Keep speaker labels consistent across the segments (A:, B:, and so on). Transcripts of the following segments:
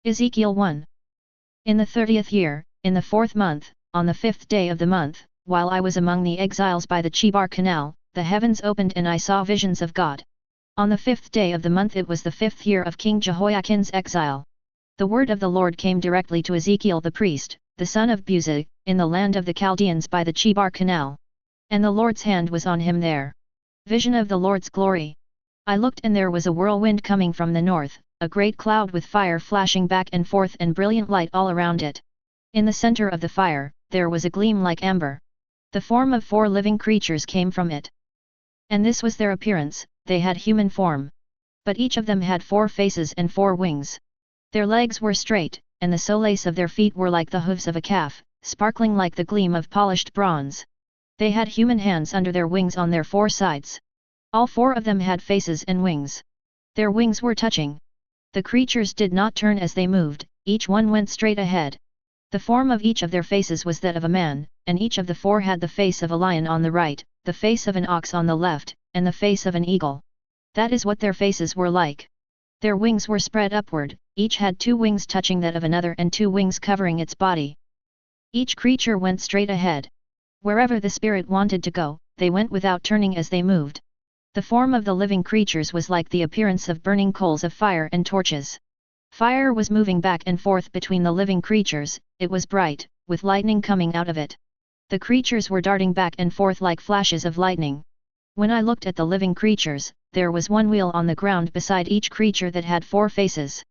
A: Ezekiel 1. In the 30th year, in the 4th month, on the 5th day of the month, while I was among the exiles by the Chebar Canal, the heavens opened and I saw visions of God. On the 5th day of the month it was the 5th year of King Jehoiachin's exile. The word of the Lord came directly to Ezekiel the priest, the son of Buzi, in the land of the Chaldeans by the Chebar Canal. And the Lord's hand was on him there. Vision of the Lord's glory. I looked and there was a whirlwind coming from the north, a great cloud with fire flashing back and forth and brilliant light all around it. In the center of the fire, there was a gleam like amber. The form of 4 living creatures came from it. And this was their appearance, they had human form. But each of them had 4 faces and 4 wings. Their legs were straight, and the soles of their feet were like the hooves of a calf, sparkling like the gleam of polished bronze. They had human hands under their wings on their 4 sides. All 4 of them had faces and wings. Their wings were touching. The creatures did not turn as they moved, each one went straight ahead. The form of each of their faces was that of a man, and each of the 4 had the face of a lion on the right, the face of an ox on the left, and the face of an eagle. That is what their faces were like. Their wings were spread upward, each had 2 wings touching that of another and 2 wings covering its body. Each creature went straight ahead. Wherever the spirit wanted to go, they went without turning as they moved. The form of the living creatures was like the appearance of burning coals of fire and torches. Fire was moving back and forth between the living creatures, it was bright, with lightning coming out of it. The creatures were darting back and forth like flashes of lightning. When I looked at the living creatures, there was 1 wheel on the ground beside each creature that had 4 faces.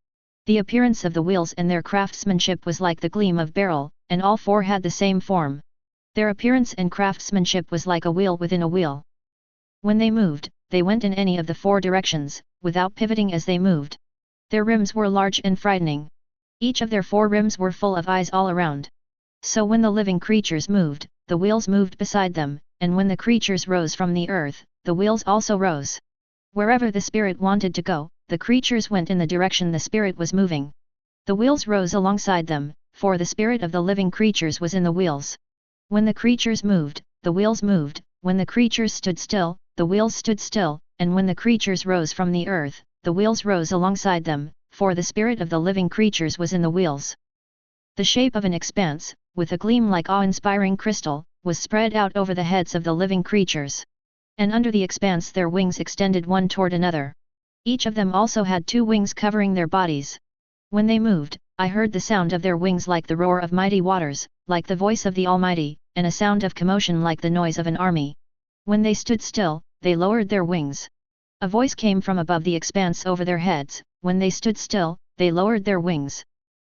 A: The appearance of the wheels and their craftsmanship was like the gleam of beryl, and all 4 had the same form. Their appearance and craftsmanship was like a wheel within a wheel. When they moved, they went in any of the 4 directions, without pivoting as they moved. Their rims were large and frightening. Each of their 4 rims were full of eyes all around. So when the living creatures moved, the wheels moved beside them, and when the creatures rose from the earth, the wheels also rose. Wherever the spirit wanted to go, the creatures went in the direction the spirit was moving. The wheels rose alongside them, for the spirit of the living creatures was in the wheels. When the creatures moved, the wheels moved, when the creatures stood still, the wheels stood still, and when the creatures rose from the earth, the wheels rose alongside them, for the spirit of the living creatures was in the wheels. The shape of an expanse, with a gleam like awe-inspiring crystal, was spread out over the heads of the living creatures. And under the expanse their wings extended one toward another. Each of them also had 2 wings covering their bodies. When they moved, I heard the sound of their wings like the roar of mighty waters, like the voice of the Almighty, and a sound of commotion like the noise of an army. When they stood still, they lowered their wings. A voice came from above the expanse over their heads. When they stood still, they lowered their wings.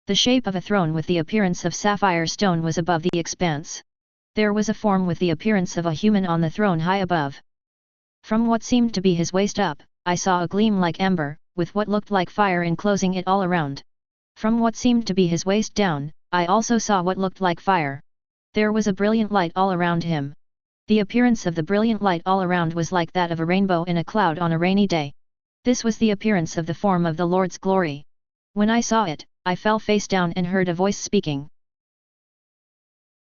A: The shape of a throne with the appearance of sapphire stone was above the expanse. There was a form with the appearance of a human on the throne high above. From what seemed to be his waist up, I saw a gleam like amber, with what looked like fire enclosing it all around. From what seemed to be his waist down, I also saw what looked like fire. There was a brilliant light all around him. The appearance of the brilliant light all around was like that of a rainbow in a cloud on a rainy day. This was the appearance of the form of the Lord's glory. When I saw it, I fell face down and heard a voice speaking.